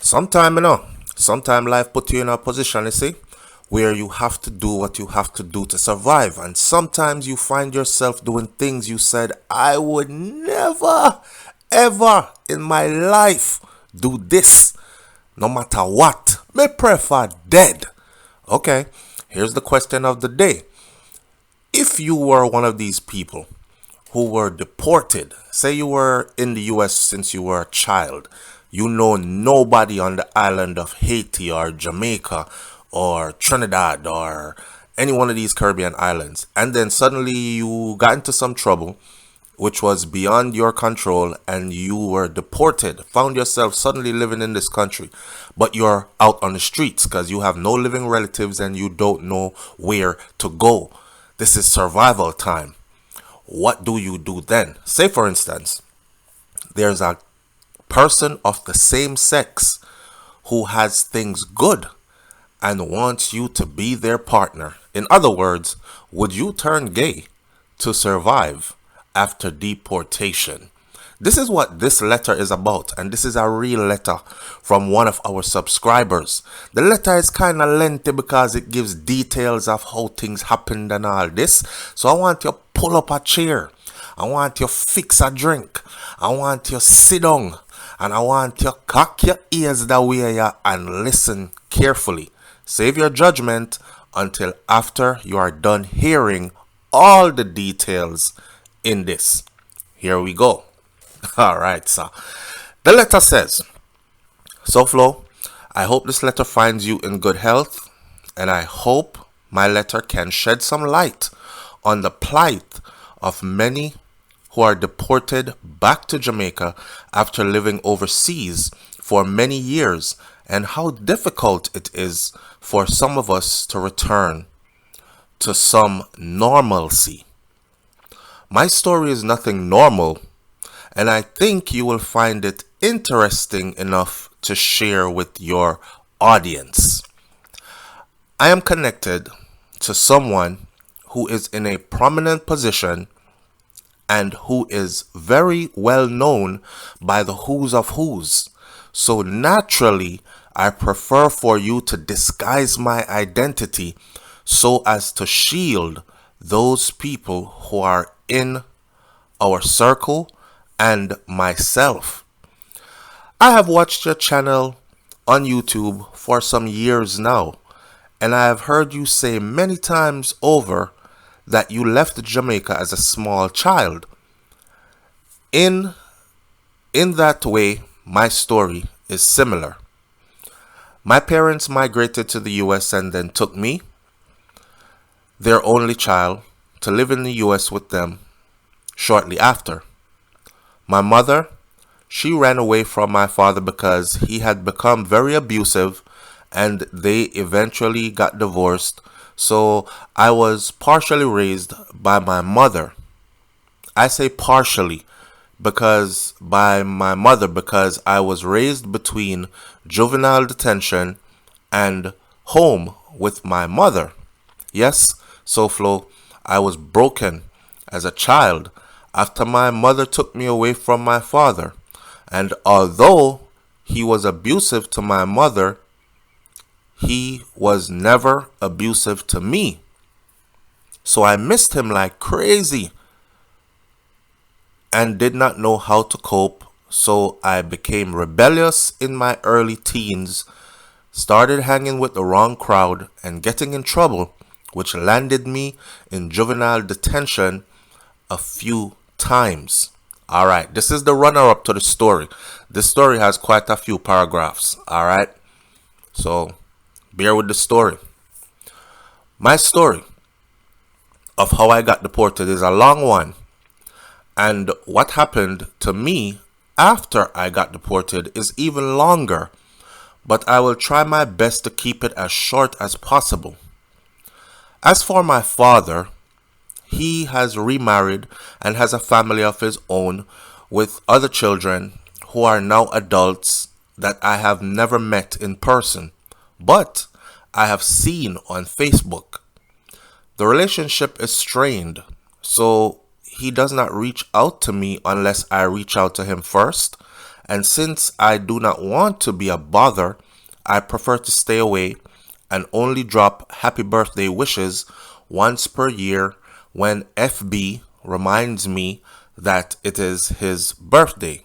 Sometime life put you in a position, you see, where you have to do what you have to do to survive. And sometimes you find yourself doing things you said, I would never, ever in my life do this, no matter what. Me prefer dead. Okay, here's the question of the day. If you were one of these people who were deported, say you were in the US since you were a child, you know nobody on the island of Haiti or Jamaica or Trinidad or any one of these Caribbean islands, and then suddenly you got into some trouble which was beyond your control and you were deported, found yourself suddenly living in this country, but you're out on the streets because you have no living relatives and you don't know where to go. This is survival time. What do you do then? Say, for instance, there's a person of the same sex who has things good and wants you to be their partner. In other words, would you turn gay to survive after deportation? This is what this letter is about, and this is a real letter from one of our subscribers. The letter is kind of lengthy because it gives details of how things happened and all this. So I want you to pull up a chair. I want you to fix a drink. I want you to sit down. And I want you to cock your ears the way you and listen carefully. Save your judgment until after you are done hearing all the details in this. Here we go. All right, so the letter says, SouFlo, I hope this letter finds you in good health, and I hope my letter can shed some light on the plight of many who are deported back to Jamaica after living overseas for many years, and how difficult it is for some of us to return to some normalcy. My story is nothing normal, and I think you will find it interesting enough to share with your audience. I am connected to someone who is in a prominent position and who is very well known by the who's of who's. So naturally, I prefer for you to disguise my identity so as to shield those people who are in our circle and myself. I have watched your channel on YouTube for some years now, and I have heard you say many times over that you left Jamaica as a small child. In that way, my story is similar. My parents migrated to the US and then took me, their only child, to live in the US with them shortly after. My mother, she ran away from my father because he had become very abusive and they eventually got divorced. So I was partially raised by my mother. I say partially because I was raised between juvenile detention and home with my mother. Yes, SouFlo, I was broken as a child after my mother took me away from my father. And although he was abusive to my mother, he was never abusive to me. So I missed him like crazy and did not know how to cope. So I became rebellious in my early teens, started hanging with the wrong crowd and getting in trouble, which landed me in juvenile detention a few times. All right, this is the runner-up to the story. This story has quite a few paragraphs. All right, so bear with the story. My story of how I got deported is a long one, and what happened to me after I got deported is even longer, but I will try my best to keep it as short as possible. As for my father, he has remarried and has a family of his own with other children who are now adults that I have never met in person, but I have seen on Facebook. The relationship is strained, so he does not reach out to me unless I reach out to him first, And since I do not want to be a bother, I prefer to stay away and only drop happy birthday wishes once per year when FB reminds me that it is his birthday.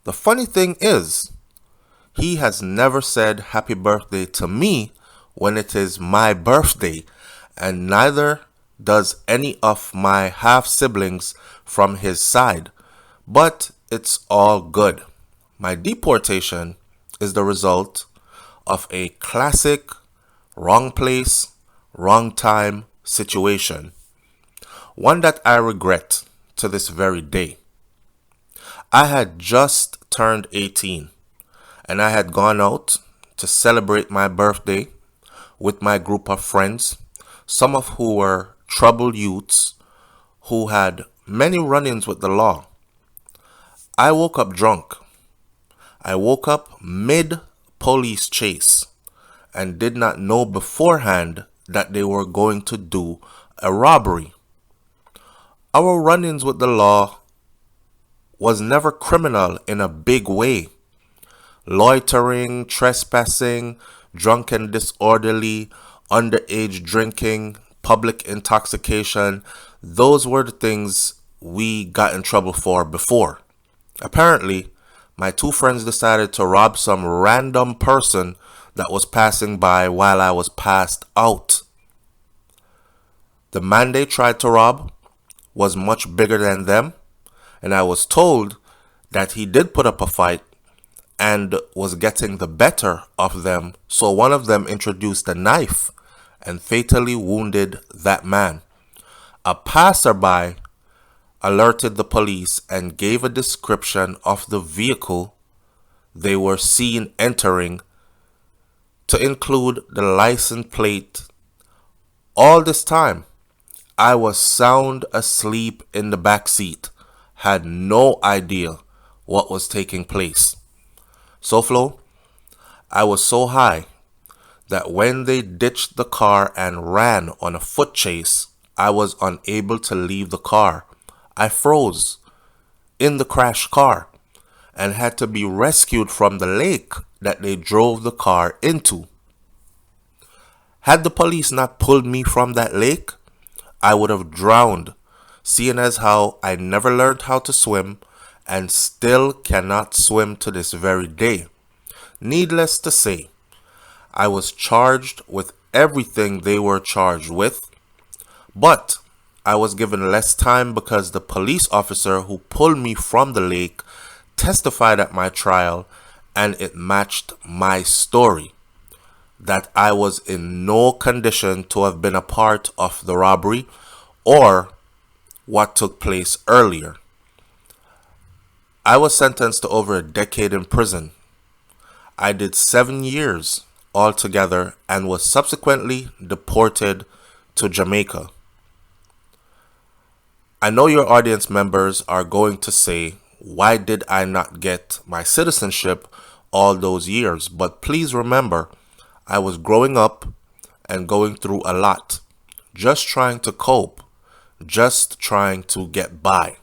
The funny thing is, he has never said happy birthday to me when it is my birthday, and neither does any of my half siblings from his side. But it's all good. My deportation is the result of a classic wrong place, wrong time situation. One that I regret to this very day. I had just turned 18 and I had gone out to celebrate my birthday with my group of friends, some of who were troubled youths who had many run-ins with the law. I woke up drunk. I woke up mid-police chase and did not know beforehand that they were going to do a robbery. Our run-ins with the law was never criminal in a big way. Loitering, trespassing, drunken disorderly, underage drinking, public intoxication, those were the things we got in trouble for before. Apparently, my two friends decided to rob some random person that was passing by while I was passed out. The man they tried to rob was much bigger than them, and I was told that he did put up a fight and was getting the better of them, so one of them introduced a knife and fatally wounded that man. A passerby alerted the police and gave a description of the vehicle they were seen entering to include the license plate. All this time, I was sound asleep in the back seat, had no idea what was taking place. SouFLo, I was so high that when they ditched the car and ran on a foot chase, I was unable to leave the car. I froze in the crashed car and had to be rescued from the lake that they drove the car into. Had the police not pulled me from that lake, I would have drowned, seeing as how I never learned how to swim and still cannot swim to this very day. Needless to say, I was charged with everything they were charged with, but I was given less time because the police officer who pulled me from the lake testified at my trial, and it matched my story that I was in no condition to have been a part of the robbery or what took place earlier. I was sentenced to over a decade in prison. I did 7 years altogether and was subsequently deported to Jamaica. I know your audience members are going to say, why did I not get my citizenship all those years? But please remember, I was growing up and going through a lot, just trying to cope, just trying to get by.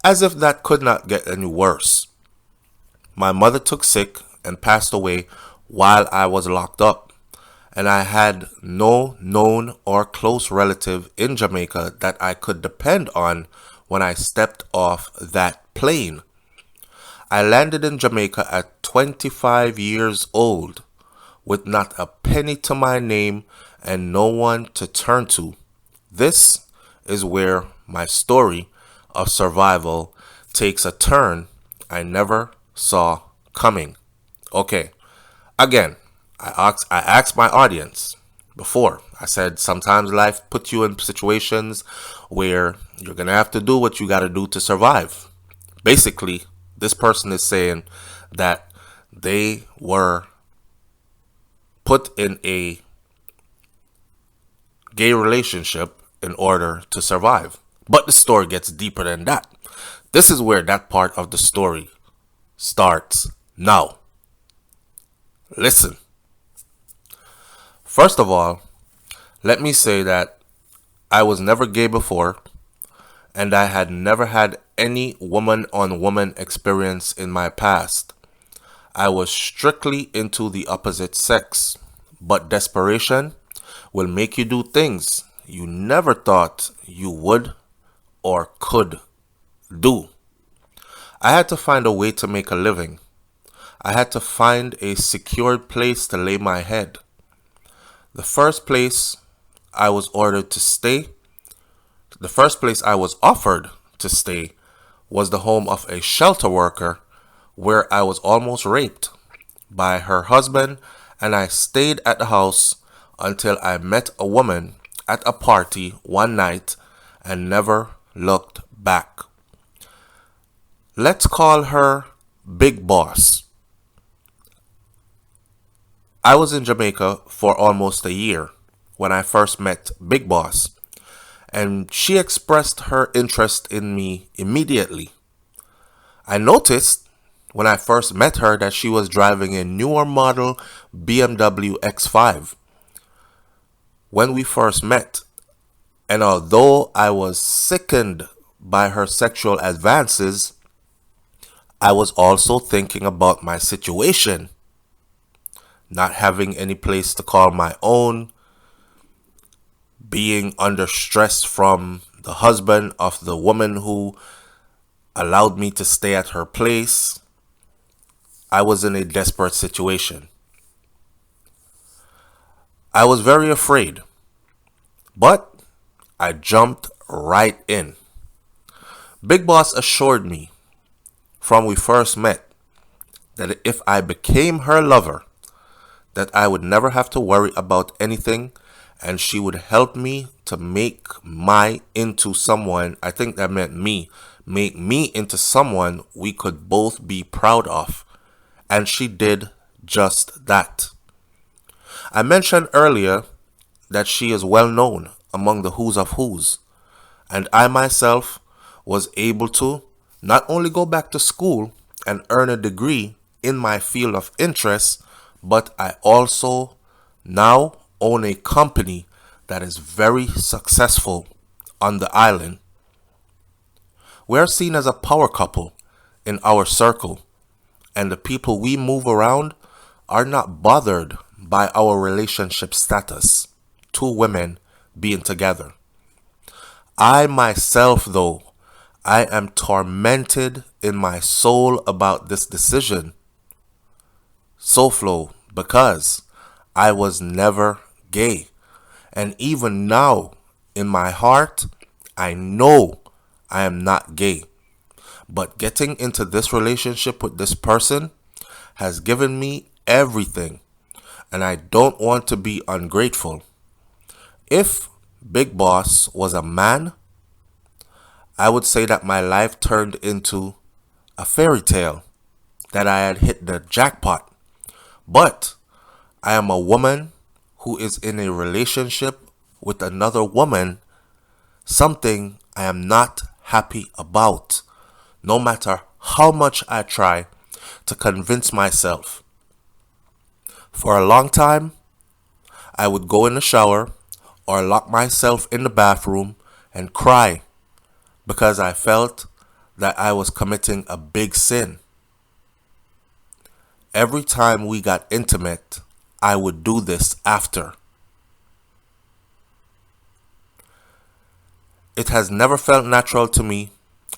As if that could not get any worse. My mother took sick and passed away while I was locked up, and I had no known or close relative in Jamaica that I could depend on when I stepped off that plane. I landed in Jamaica at 25 years old with not a penny to my name and no one to turn to. This is where my story of survival takes a turn I never saw coming. Okay, again, I asked my audience before. I said sometimes life puts you in situations where you're going to have to do what you got to do to survive. Basically, this person is saying that they were put in a gay relationship in order to survive. But the story gets deeper than that. This is where that part of the story starts now. Listen. First of all, let me say that I was never gay before, and I had never had any woman-on-woman experience in my past. I was strictly into the opposite sex, but desperation will make you do things you never thought you would or could do. I had to find a way to make a living. I had to find a secured place to lay my head. The first place I was ordered to stay, the first place I was offered to stay was the home of a shelter worker where I was almost raped by her husband, and I stayed at the house until I met a woman at a party one night and never looked back. Let's call her Big Boss. I was in Jamaica for almost a year when I first met Big Boss, and she expressed her interest in me immediately. I noticed when I first met her that she was driving a newer model BMW X5 when we first met, and although I was sickened by her sexual advances, I was also thinking about my situation, not having any place to call my own, being under stress from the husband of the woman who allowed me to stay at her place. I was in a desperate situation. I was very afraid, but I jumped right in. Big Boss assured me from we first met that if I became her lover, that I would never have to worry about anything, and she would help me to make my into someone, I think that meant me, make me into someone we could both be proud of. And she did just that. I mentioned earlier that she is well known among the who's of who's, and I myself was able to not only go back to school and earn a degree in my field of interest, but I also now own a company that is very successful on the island. We are seen as a power couple in our circle, and the people we move around are not bothered by our relationship status, two women being together. I myself, though, I am tormented in my soul about this decision, SouFLo, because I was never gay. And even now, in my heart, I know I am not gay. But getting into this relationship with this person has given me everything, and I don't want to be ungrateful. If Big Boss was a man, I would say that my life turned into a fairy tale, that I had hit the jackpot. But I am a woman who is in a relationship with another woman, something I am not happy about, no matter how much I try to convince myself. For a long time, I would go in the shower or lock myself in the bathroom and cry because I felt that I was committing a big sin. Every time we got intimate, I would do this after. It has never felt natural to me,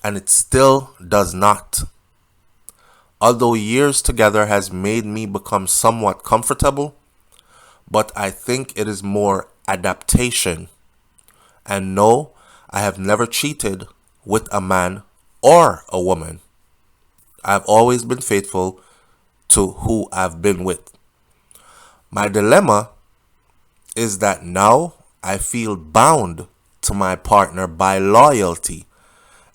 and it still does not. Although years together has made me become somewhat comfortable, but I think it is more adaptation. And no, I have never cheated with a man or a woman. I've always been faithful to who I've been with. My dilemma is that now I feel bound to my partner by loyalty,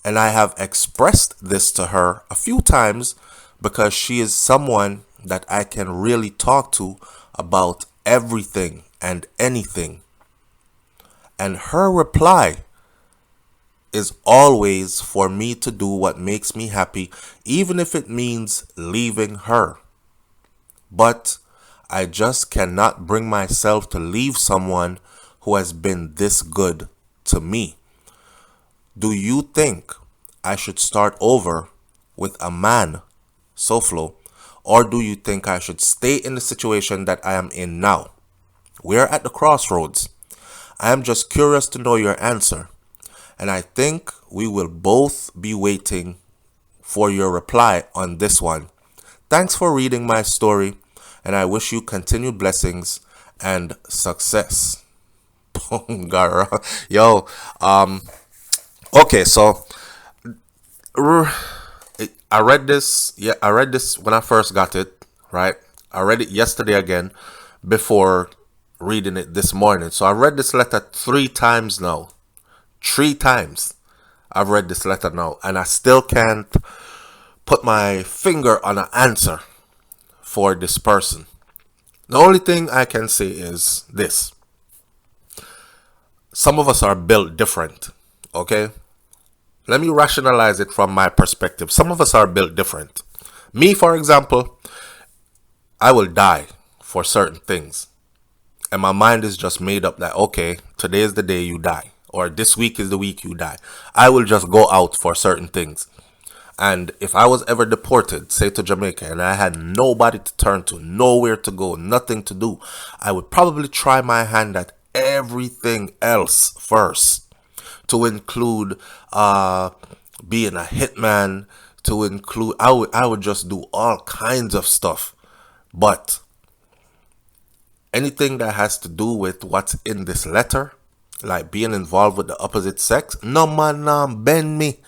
and I have expressed this to her a few times because she is someone that I can really talk to about everything and anything. And her reply is always for me to do what makes me happy, even if it means leaving her. But I just cannot bring myself to leave someone who has been this good to me. Do you think I should start over with a man, SouFlo, or do you think I should stay in the situation that I am in now? We're at the crossroads. I am just curious to know your answer, and I think we will both be waiting for your reply on this one. Thanks for reading my story, and I wish you continued blessings and success. Yo, okay, so I read this. Yeah, I read this when I first got it. Right, I read it yesterday again before reading it this morning. So I read this letter 3 times now. 3 times I've read this letter now, and I still can't put my finger on an answer for this person. The only thing I can say is this: some of us are built different. Okay, let me rationalize it from my perspective. Some of us are built different. Me, for example, I will die for certain things. And my mind is just made up that, okay, today is the day you die. Or this week is the week you die. I will just go out for certain things. And if I was ever deported, say to Jamaica, and I had nobody to turn to, nowhere to go, nothing to do, I would probably try my hand at everything else first. To include being a hitman, to include, I would just do all kinds of stuff. But anything that has to do with what's in this letter, like being involved with the opposite sex, no man, bend me.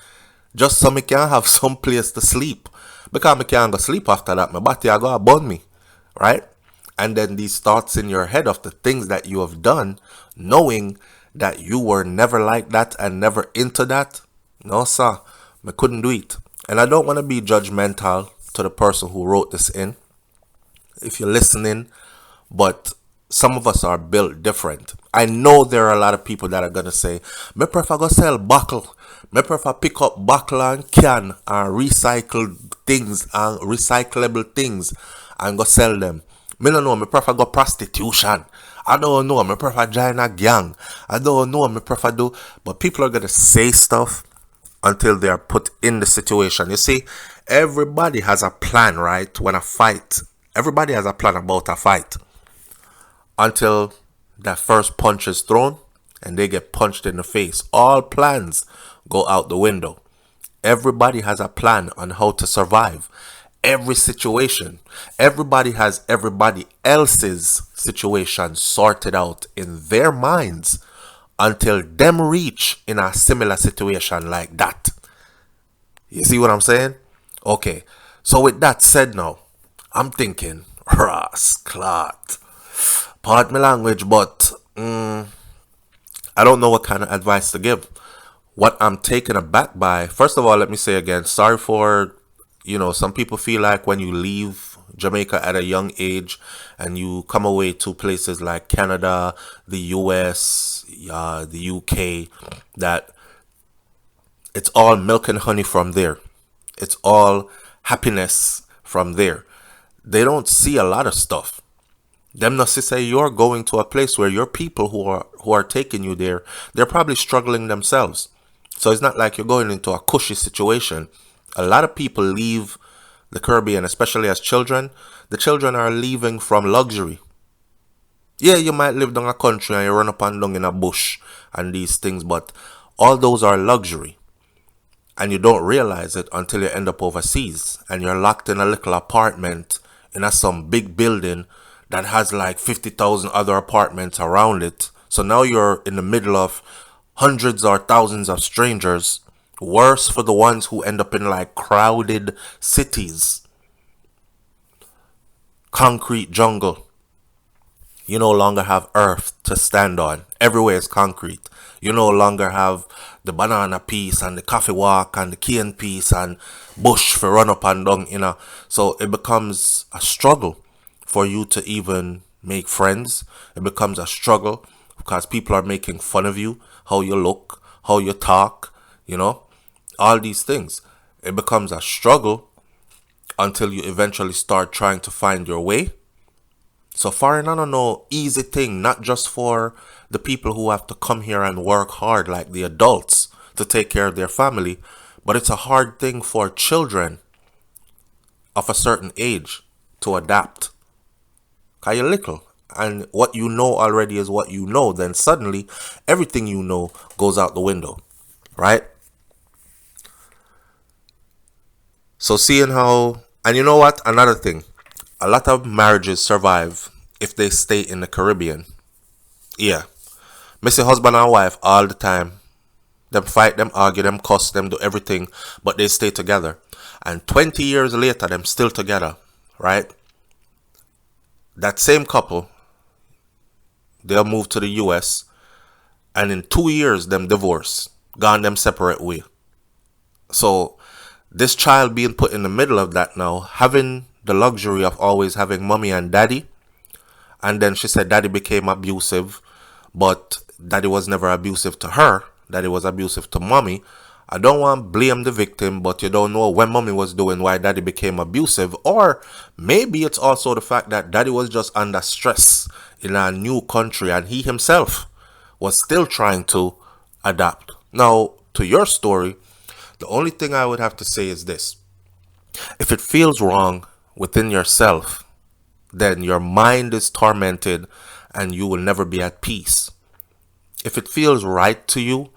Just so me can have some place to sleep. Because me can't go sleep after that. My body I go burn me. Right? And then these thoughts in your head of the things that you have done, knowing that you were never like that and never into that. No, sir. I couldn't do it. And I don't want to be judgmental to the person who wrote this in, if you're listening, but some of us are built different. I know there are a lot of people that are going to say, me prefer go sell buckle. Me prefer pick up buckle and can and recycle things and recyclable things and go sell them. Me don't know, me prefer go prostitution. I don't know, me prefer join a gang. I don't know, me prefer do. But people are going to say stuff until they are put in the situation. You see, everybody has a plan, right? When a fight, everybody has a plan about a fight. Until that first punch is thrown and they get punched in the face. All plans go out the window. Everybody has a plan on how to survive every situation. Everybody has everybody else's situation sorted out in their minds until them reach in a similar situation like that. You see what I'm saying? Okay. So with that said now, I'm thinking, Clot. Pardon my language, but I don't know what kind of advice to give. What I'm taken aback by, first of all, let me say again, sorry for, some people feel like when you leave Jamaica at a young age and you come away to places like Canada, the US, the UK, that it's all milk and honey from there. It's all happiness from there. They don't see a lot of stuff. Them not to say you're going to a place where your people who are taking you there, they're probably struggling themselves. So it's not like you're going into a cushy situation. A lot of people leave the Caribbean, especially as children. The children are leaving from luxury. Yeah, you might live down a country and you run up and down in a bush and these things, but all those are luxury. And you don't realize it until you end up overseas and you're locked in a little apartment in some big building that has like 50,000 other apartments around it. So now you're in the middle of hundreds or thousands of strangers. Worse for the ones who end up in like crowded cities. Concrete jungle. You no longer have earth to stand on. Everywhere is concrete. You no longer have the banana piece and the coffee walk and the cane piece and bush for run up and down, So it becomes a struggle for you to even make friends. It becomes a struggle because people are making fun of you, how you look, how you talk, all these things. It becomes a struggle until you eventually start trying to find your way. So foreign are no easy thing, not just for the people who have to come here and work hard like the adults to take care of their family. But it's a hard thing for children of a certain age to adapt. Because you're little. And what you know already is what you know. Then suddenly, everything you know goes out the window. Right? So seeing how... And you know what? Another thing. A lot of marriages survive if they stay in the Caribbean. Yeah. Missy husband and wife all the time. Them fight, them argue, them cuss, them do everything. But they stay together. And 20 years later, them still together. Right? That same couple, they'll move to the US. And in 2 years, them divorce. Gone them separate way. So this child being put in the middle of that now, having the luxury of always having mommy and daddy. And then she said daddy became abusive, but daddy was never abusive to her. Daddy was abusive to mommy. I don't want to blame the victim, but you don't know when mommy was doing why daddy became abusive. Or maybe it's also the fact that daddy was just under stress in a new country and he himself was still trying to adapt. Now, to your story, the only thing I would have to say is this. If it feels wrong within yourself, then your mind is tormented and you will never be at peace. If it feels right to you,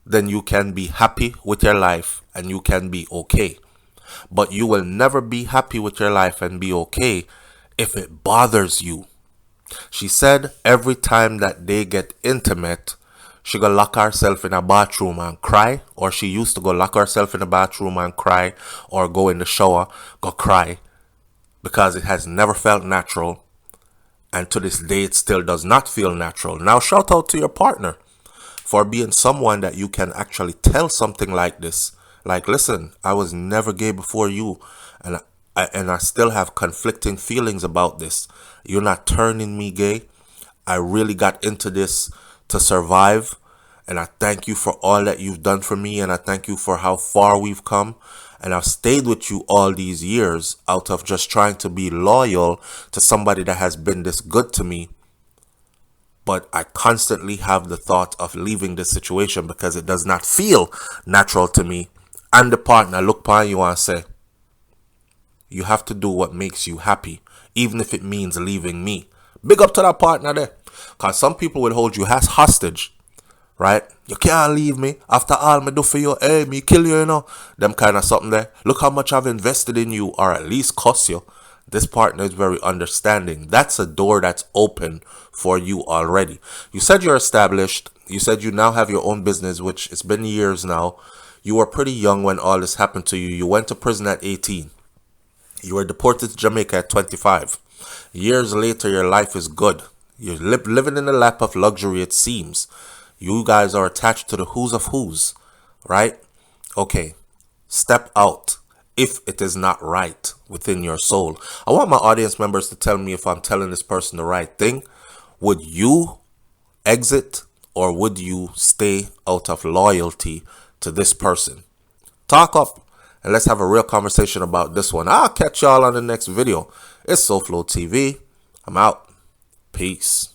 then you can be happy with your life and you can be okay. But you will never be happy with your life and be okay if it bothers you. She said every time that they get intimate, she go lock herself in a bathroom and cry, or she used to go lock herself in a bathroom and cry, or go in the shower, go cry, because it has never felt natural, and to this day it still does not feel natural. Now shout out to your partner for being someone that you can actually tell something like this. Like, listen, I was never gay before you, and I still have conflicting feelings about this. You're not turning me gay. I really got into this to survive, and I thank you for all that you've done for me, and I thank you for how far we've come, and I've stayed with you all these years out of just trying to be loyal to somebody that has been this good to me. But I constantly have the thought of leaving this situation because it does not feel natural to me. And the partner look upon you and say, you have to do what makes you happy, even if it means leaving me. Big up to that partner there. Because some people will hold you as hostage, right? You can't leave me after all me do for you. Hey, me kill you, you know. Them kind of something there. Look how much I've invested in you, or at least cost you. This partner is very understanding. That's a door that's open for you already. You said you're established. You said you now have your own business, which it's been years now. You were pretty young when all this happened to you. You went to prison at 18. You were deported to Jamaica at 25. Years later, your life is good. You're living in the lap of luxury, it seems. You guys are attached to the who's of who's, right? Okay, step out if it is not right within your soul. I want my audience members to tell me if I'm telling this person the right thing. Would you exit, or would you stay out of loyalty to this person? Talk up and let's have a real conversation about this one. I'll catch y'all on the next video. It's SouFLoTV. I'm out. Peace.